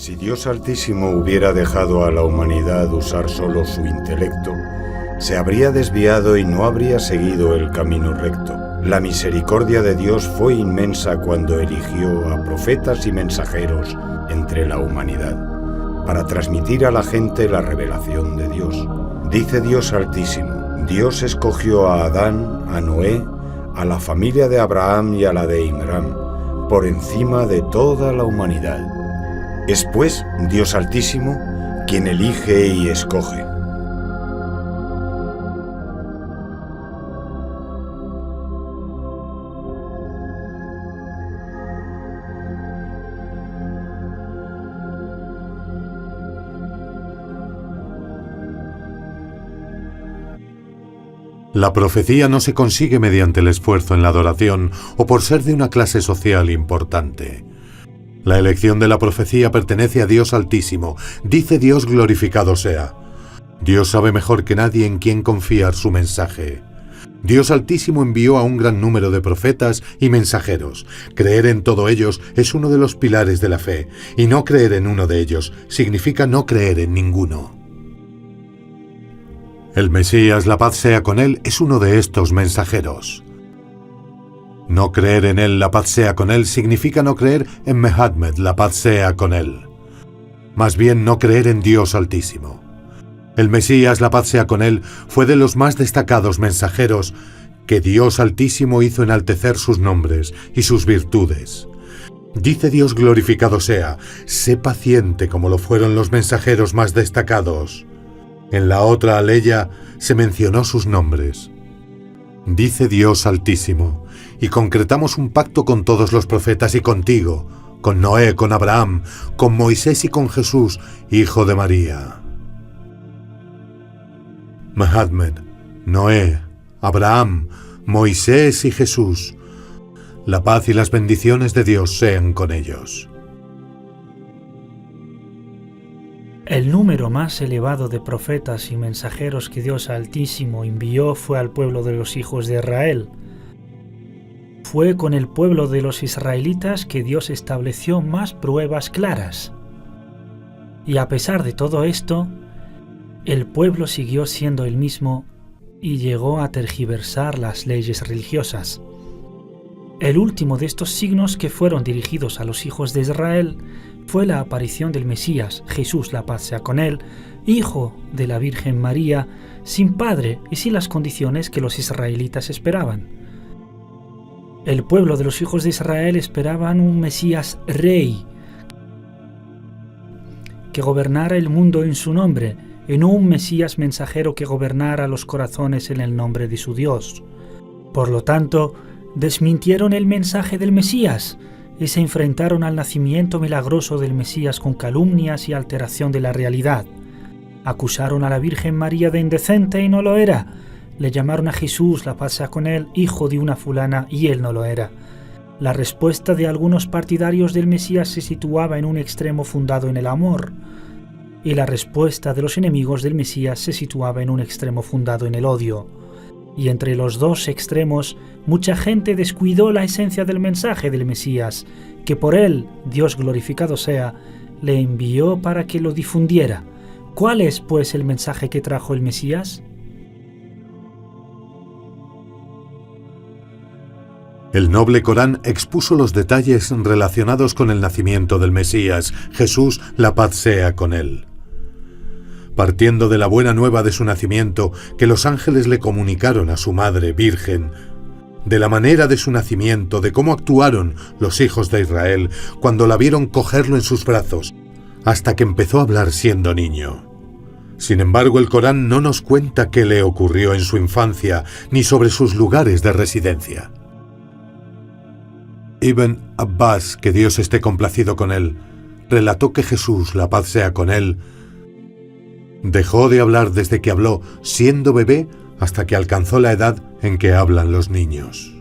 Si Dios Altísimo hubiera dejado a la humanidad usar solo su intelecto, se habría desviado y no habría seguido el camino recto. La misericordia de Dios fue inmensa cuando eligió a profetas y mensajeros entre la humanidad, para transmitir a la gente la revelación de Dios. Dice Dios Altísimo: Dios escogió a Adán, a Noé, a la familia de Abraham y a la de Imrán, por encima de toda la humanidad. Es pues Dios Altísimo quien elige y escoge. La profecía no se consigue mediante el esfuerzo en la adoración o por ser de una clase social importante. La elección de la profecía pertenece a Dios Altísimo. Dice Dios glorificado sea. Dios sabe mejor que nadie en quién confiar su mensaje. Dios Altísimo envió a un gran número de profetas y mensajeros. Creer en todos ellos es uno de los pilares de la fe, y no creer en uno de ellos significa no creer en ninguno. El Mesías, la paz sea con él, es uno de estos mensajeros. No creer en él, la paz sea con él, significa no creer en Muhammad, la paz sea con él. Más bien no creer en Dios Altísimo. El Mesías, la paz sea con él, fue de los más destacados mensajeros que Dios Altísimo hizo enaltecer sus nombres y sus virtudes. Dice Dios glorificado sea, sé paciente como lo fueron los mensajeros más destacados. En la otra aleya se mencionó sus nombres. Dice Dios Altísimo, y concretamos un pacto con todos los profetas y contigo, con Noé, con Abraham, con Moisés y con Jesús, hijo de María. Muhammad, Noé, Abraham, Moisés y Jesús, la paz y las bendiciones de Dios sean con ellos. El número más elevado de profetas y mensajeros que Dios Altísimo envió fue al pueblo de los hijos de Israel. Fue con el pueblo de los israelitas que Dios estableció más pruebas claras. Y a pesar de todo esto, el pueblo siguió siendo el mismo y llegó a tergiversar las leyes religiosas. El último de estos signos que fueron dirigidos a los hijos de Israel fue la aparición del Mesías, Jesús, la paz sea con él, hijo de la Virgen María, sin padre y sin las condiciones que los israelitas esperaban. El pueblo de los hijos de Israel esperaban un Mesías rey, que gobernara el mundo en su nombre, y no un Mesías mensajero que gobernara los corazones en el nombre de su Dios. Por lo tanto, desmintieron el mensaje del Mesías y se enfrentaron al nacimiento milagroso del Mesías con calumnias y alteración de la realidad. Acusaron a la Virgen María de indecente y no lo era. Le llamaron a Jesús, la paz sea con él, hijo de una fulana, y él no lo era. La respuesta de algunos partidarios del Mesías se situaba en un extremo fundado en el amor, y la respuesta de los enemigos del Mesías se situaba en un extremo fundado en el odio. Y entre los dos extremos, mucha gente descuidó la esencia del mensaje del Mesías, que por él, Dios glorificado sea, le envió para que lo difundiera. ¿Cuál es, pues, el mensaje que trajo el Mesías? El noble Corán expuso los detalles relacionados con el nacimiento del Mesías, Jesús, la paz sea con él. Partiendo de la buena nueva de su nacimiento que los ángeles le comunicaron a su madre virgen, de la manera de su nacimiento, de cómo actuaron los hijos de Israel cuando la vieron cogerlo en sus brazos, hasta que empezó a hablar siendo niño. Sin embargo, el Corán no nos cuenta qué le ocurrió en su infancia, ni sobre sus lugares de residencia. Ibn Abbas, que Dios esté complacido con él, relató que Jesús, la paz sea con él, dejó de hablar desde que habló siendo bebé hasta que alcanzó la edad en que hablan los niños.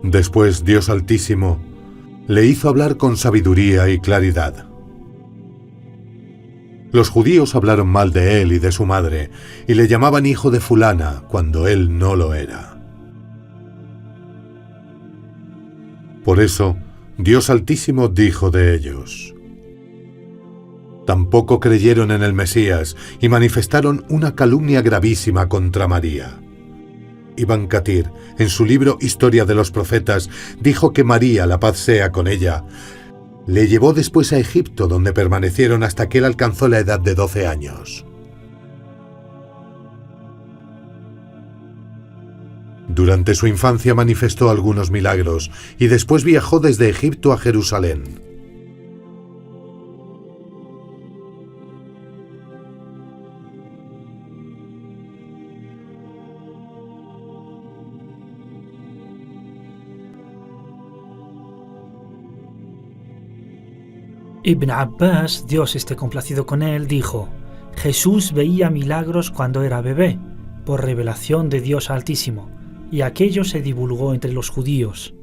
Después Dios Altísimo le hizo hablar con sabiduría y claridad. Los judíos hablaron mal de él y de su madre, y le llamaban hijo de fulana cuando él no lo era. Por eso, Dios Altísimo dijo de ellos: tampoco creyeron en el Mesías y manifestaron una calumnia gravísima contra María. Ibn Kathir, en su libro Historia de los Profetas, dijo que María, la paz sea con ella, le llevó después a Egipto, donde permanecieron hasta que él alcanzó la edad de 12 años. Durante su infancia manifestó algunos milagros y después viajó desde Egipto a Jerusalén. Ibn Abbas, Dios esté complacido con él, dijo: Jesús veía milagros cuando era bebé, por revelación de Dios Altísimo, y aquello se divulgó entre los judíos.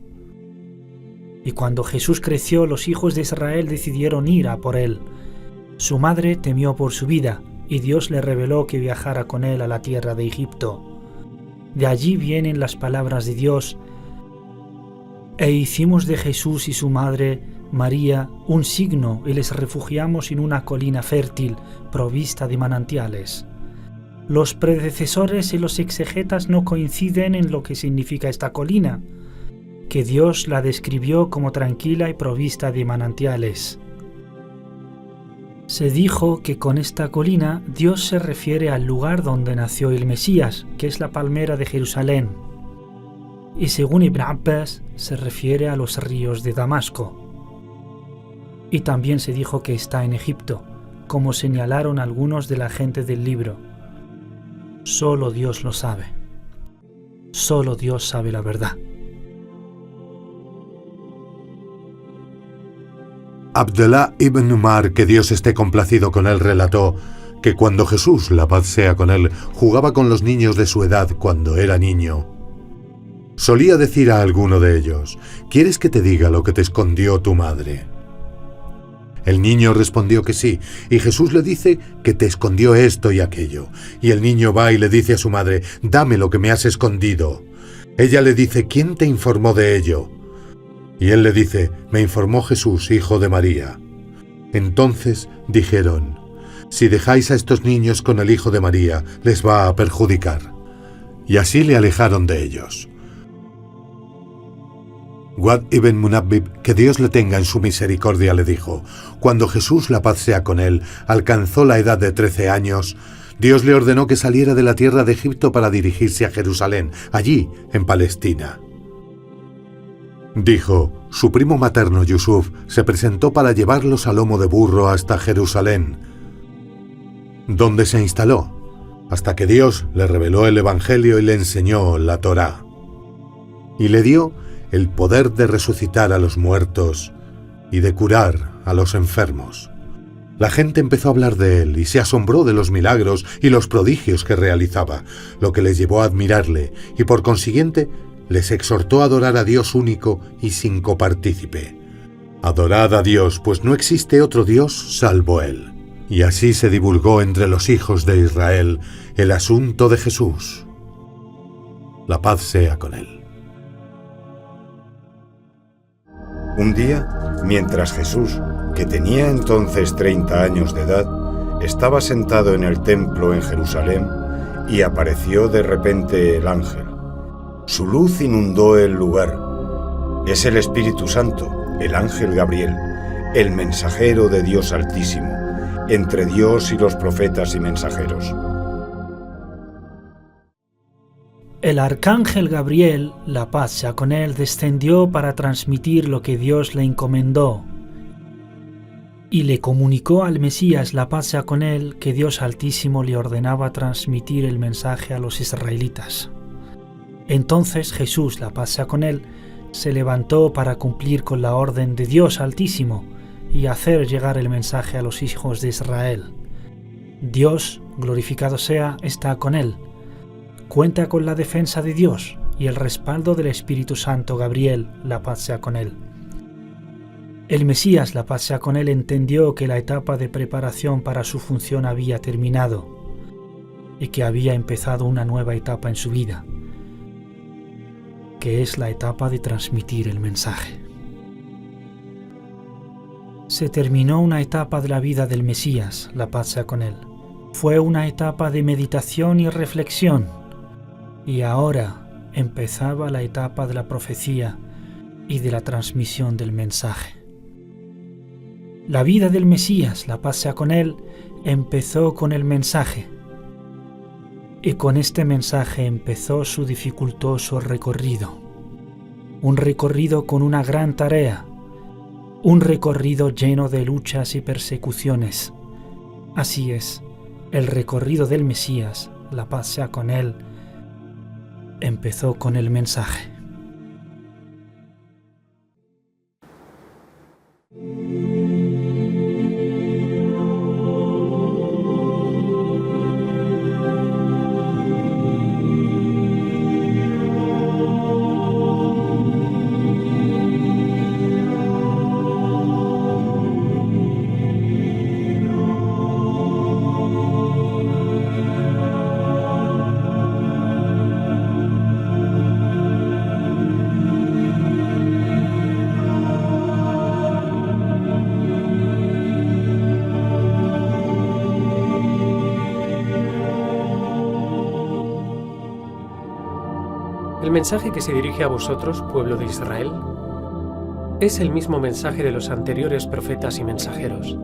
Y cuando Jesús creció, los hijos de Israel decidieron ir a por él. Su madre temió por su vida, y Dios le reveló que viajara con él a la tierra de Egipto. De allí vienen las palabras de Dios: e hicimos de Jesús y su madre María un signo y les refugiamos en una colina fértil provista de manantiales. Los predecesores y los exegetas no coinciden en lo que significa esta colina, que Dios la describió como tranquila y provista de manantiales. Se dijo que con esta colina Dios se refiere al lugar donde nació el Mesías, que es la palmera de Jerusalén, y según Ibn Abbas se refiere a los ríos de Damasco. Y también se dijo que está en Egipto, como señalaron algunos de la gente del libro. Solo Dios lo sabe. Solo Dios sabe la verdad. Abdallah ibn Umar, que Dios esté complacido con él, relató que cuando Jesús, la paz sea con él, jugaba con los niños de su edad cuando era niño, solía decir a alguno de ellos: ¿quieres que te diga lo que te escondió tu madre? El niño respondió que sí, y Jesús le dice que te escondió esto y aquello. Y el niño va y le dice a su madre: dame lo que me has escondido. Ella le dice: ¿quién te informó de ello? Y él le dice: me informó Jesús, hijo de María. Entonces dijeron: si dejáis a estos niños con el hijo de María, les va a perjudicar. Y así le alejaron de ellos. Wad ibn Munabbib, que Dios le tenga en su misericordia, le dijo: cuando Jesús, la paz sea con él, alcanzó la edad de 13 años, Dios le ordenó que saliera de la tierra de Egipto para dirigirse a Jerusalén, allí, en Palestina. Dijo: su primo materno Yusuf se presentó para llevarlos a lomo de burro hasta Jerusalén, donde se instaló, hasta que Dios le reveló el Evangelio y le enseñó la Torá. Y le dio el poder de resucitar a los muertos y de curar a los enfermos. La gente empezó a hablar de él y se asombró de los milagros y los prodigios que realizaba, lo que les llevó a admirarle, y por consiguiente les exhortó a adorar a Dios único y sin copartícipe. Adorad a Dios, pues no existe otro Dios salvo Él. Y así se divulgó entre los hijos de Israel el asunto de Jesús. La paz sea con él. Un día, mientras Jesús, que tenía entonces 30 años de edad, estaba sentado en el templo en Jerusalén, y apareció de repente el ángel. Su luz inundó el lugar. Es el Espíritu Santo, el ángel Gabriel, el mensajero de Dios Altísimo, entre Dios y los profetas y mensajeros. El arcángel Gabriel, la paz sea con él, descendió para transmitir lo que Dios le encomendó y le comunicó al Mesías, la paz sea con él, que Dios Altísimo le ordenaba transmitir el mensaje a los israelitas. Entonces Jesús, la paz sea con él, se levantó para cumplir con la orden de Dios Altísimo y hacer llegar el mensaje a los hijos de Israel. Dios, glorificado sea, está con él. Cuenta con la defensa de Dios y el respaldo del Espíritu Santo Gabriel, la paz sea con él. El Mesías, la paz sea con él, entendió que la etapa de preparación para su función había terminado y que había empezado una nueva etapa en su vida, que es la etapa de transmitir el mensaje. Se terminó una etapa de la vida del Mesías, la paz sea con él. Fue una etapa de meditación y reflexión, y ahora empezaba la etapa de la profecía y de la transmisión del mensaje. La vida del Mesías, la paz sea con él, empezó con el mensaje, y con este mensaje empezó su dificultoso recorrido. Un recorrido con una gran tarea, un recorrido lleno de luchas y persecuciones. Así es, el recorrido del Mesías, la paz sea con él, empezó con el mensaje. El mensaje que se dirige a vosotros, pueblo de Israel, es el mismo mensaje de los anteriores profetas y mensajeros.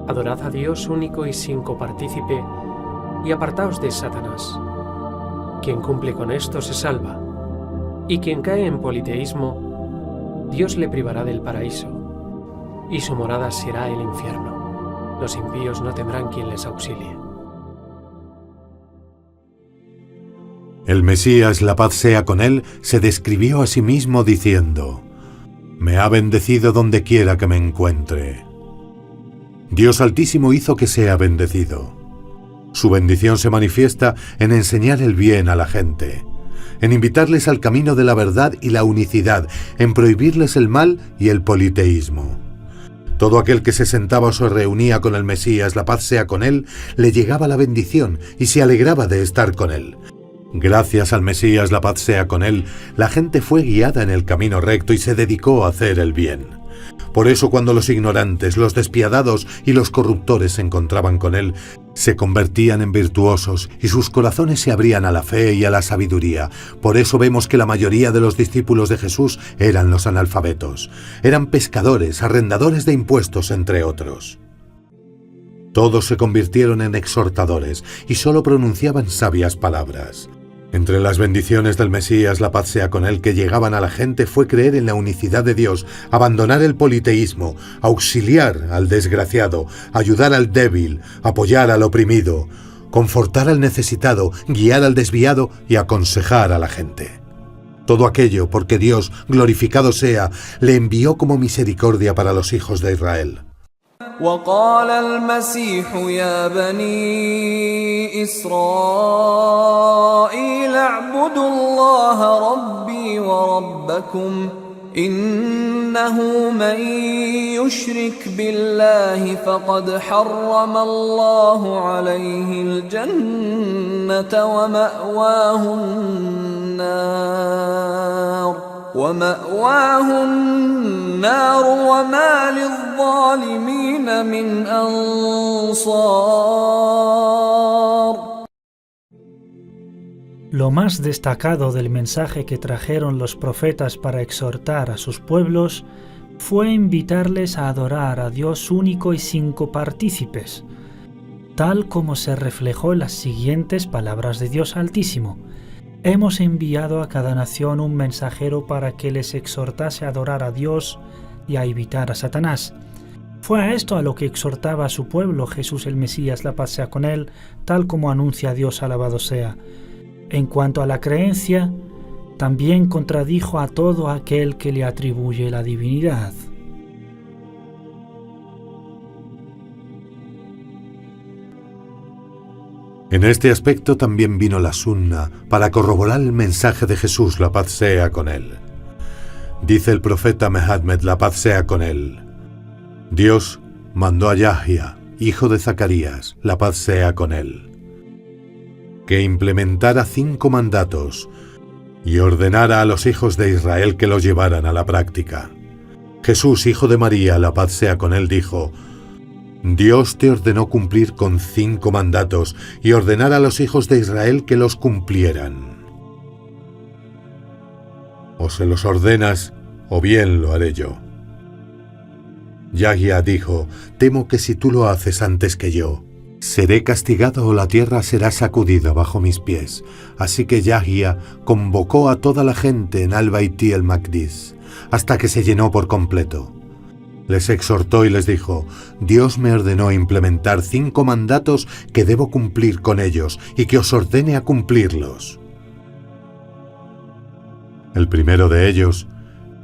Adorad a Dios único y sin copartícipe, y apartaos de Satanás. Quien cumple con esto se salva, y quien cae en politeísmo, Dios le privará del paraíso, y su morada será el infierno. Los impíos no tendrán quien les auxilie. El Mesías, la paz sea con él, se describió a sí mismo diciendo: «Me ha bendecido donde quiera que me encuentre». Dios Altísimo hizo que sea bendecido. Su bendición se manifiesta en enseñar el bien a la gente, en invitarles al camino de la verdad y la unicidad, en prohibirles el mal y el politeísmo. Todo aquel que se sentaba o se reunía con el Mesías, la paz sea con él, le llegaba la bendición y se alegraba de estar con él. Gracias al Mesías, la paz sea con él, la gente fue guiada en el camino recto y se dedicó a hacer el bien. Por eso cuando los ignorantes, los despiadados y los corruptores se encontraban con él, se convertían en virtuosos y sus corazones se abrían a la fe y a la sabiduría. Por eso vemos que la mayoría de los discípulos de Jesús eran los analfabetos. Eran pescadores, arrendadores de impuestos, entre otros. Todos se convirtieron en exhortadores y solo pronunciaban sabias palabras. Entre las bendiciones del Mesías, la paz sea con él, que llegaban a la gente fue creer en la unicidad de Dios, abandonar el politeísmo, auxiliar al desgraciado, ayudar al débil, apoyar al oprimido, confortar al necesitado, guiar al desviado y aconsejar a la gente. Todo aquello porque Dios, glorificado sea, le envió como misericordia para los hijos de Israel. وقال المسيح يا بني إسرائيل اعبدوا الله ربي وربكم إنه من يشرك بالله فقد حرم الله عليه الجنة ومأواه النار وما للظالمين من أنصار. Lo más destacado del mensaje que trajeron los profetas para exhortar a sus pueblos fue invitarles a adorar a Dios único y sin copartícipes, tal como se reflejó en las siguientes palabras de Dios Altísimo: «Hemos enviado a cada nación un mensajero para que les exhortase a adorar a Dios y a evitar a Satanás». Fue a esto a lo que exhortaba a su pueblo Jesús el Mesías, la paz sea con él, tal como anuncia Dios alabado sea. En cuanto a la creencia, también contradijo a todo aquel que le atribuye la divinidad. En este aspecto también vino la Sunna para corroborar el mensaje de Jesús, la paz sea con él. Dice el profeta Muhammad, la paz sea con él: Dios mandó a Yahya, hijo de Zacarías, la paz sea con él, que implementara 5 mandatos y ordenara a los hijos de Israel que los llevaran a la práctica. Jesús, hijo de María, la paz sea con él, dijo: Dios te ordenó cumplir con 5 mandatos y ordenar a los hijos de Israel que los cumplieran. O se los ordenas, o bien lo haré yo. Yahía dijo: Temo que si tú lo haces antes que yo, seré castigado o la tierra será sacudida bajo mis pies. Así que Yahía convocó a toda la gente en Al-Baití el-Maqdis, hasta que se llenó por completo. Les exhortó y les dijo: Dios me ordenó implementar 5 mandatos que debo cumplir con ellos y que os ordene a cumplirlos. El primero de ellos,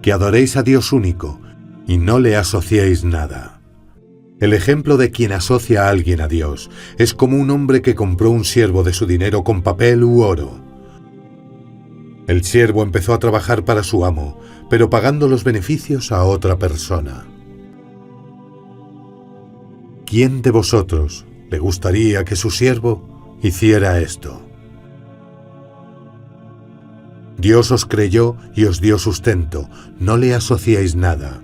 que adoréis a Dios único y no le asociéis nada. El ejemplo de quien asocia a alguien a Dios es como un hombre que compró un siervo de su dinero con papel u oro. El siervo empezó a trabajar para su amo, pero pagando los beneficios a otra persona. ¿Quién de vosotros le gustaría que su siervo hiciera esto? Dios os creyó y os dio sustento, no le asociéis nada.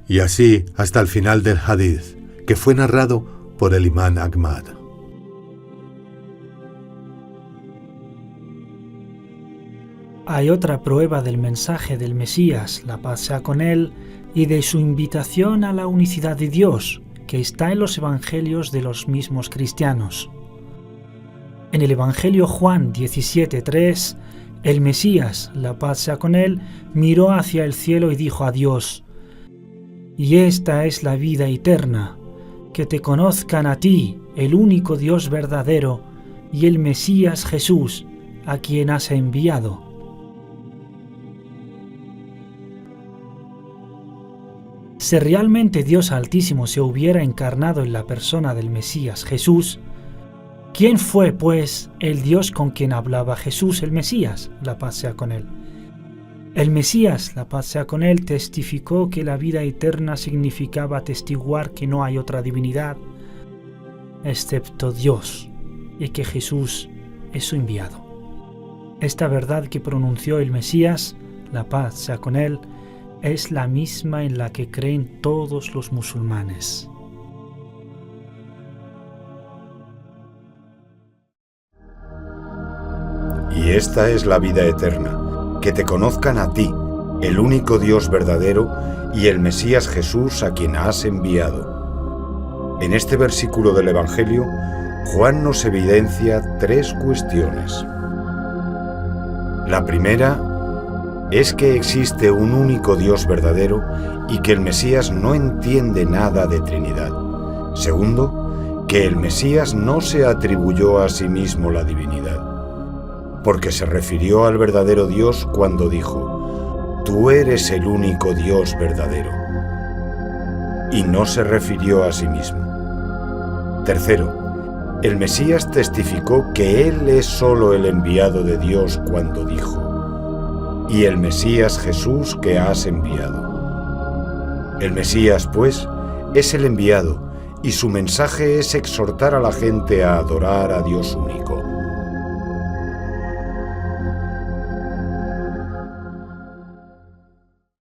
Y así hasta el final del hadith, que fue narrado por el imán Ahmad. Hay otra prueba del mensaje del Mesías, la paz sea con él, y de su invitación a la unicidad de Dios, que está en los evangelios de los mismos cristianos. En el Evangelio Juan 17:3, el Mesías, la paz sea con él, miró hacia el cielo y dijo a Dios: Y esta es la vida eterna, que te conozcan a ti, el único Dios verdadero, y el Mesías Jesús, a quien has enviado. Si realmente Dios Altísimo se hubiera encarnado en la persona del Mesías Jesús, ¿quién fue, pues, el Dios con quien hablaba Jesús, el Mesías, la paz sea con él? El Mesías, la paz sea con él, testificó que la vida eterna significaba atestiguar que no hay otra divinidad excepto Dios y que Jesús es su enviado. Esta verdad que pronunció el Mesías, la paz sea con él, es la misma en la que creen todos los musulmanes. Y esta es la vida eterna, que te conozcan a ti, el único Dios verdadero, y el Mesías Jesús a quien has enviado. En este versículo del Evangelio, Juan nos evidencia 3 cuestiones. La primera es que existe un único Dios verdadero y que el Mesías no entiende nada de Trinidad. Segundo, que el Mesías no se atribuyó a sí mismo la divinidad, porque se refirió al verdadero Dios cuando dijo: Tú eres el único Dios verdadero, y no se refirió a sí mismo. Tercero, el Mesías testificó que Él es solo el enviado de Dios cuando dijo: Y el Mesías Jesús que has enviado. El Mesías, pues, es el enviado, y su mensaje es exhortar a la gente a adorar a Dios único.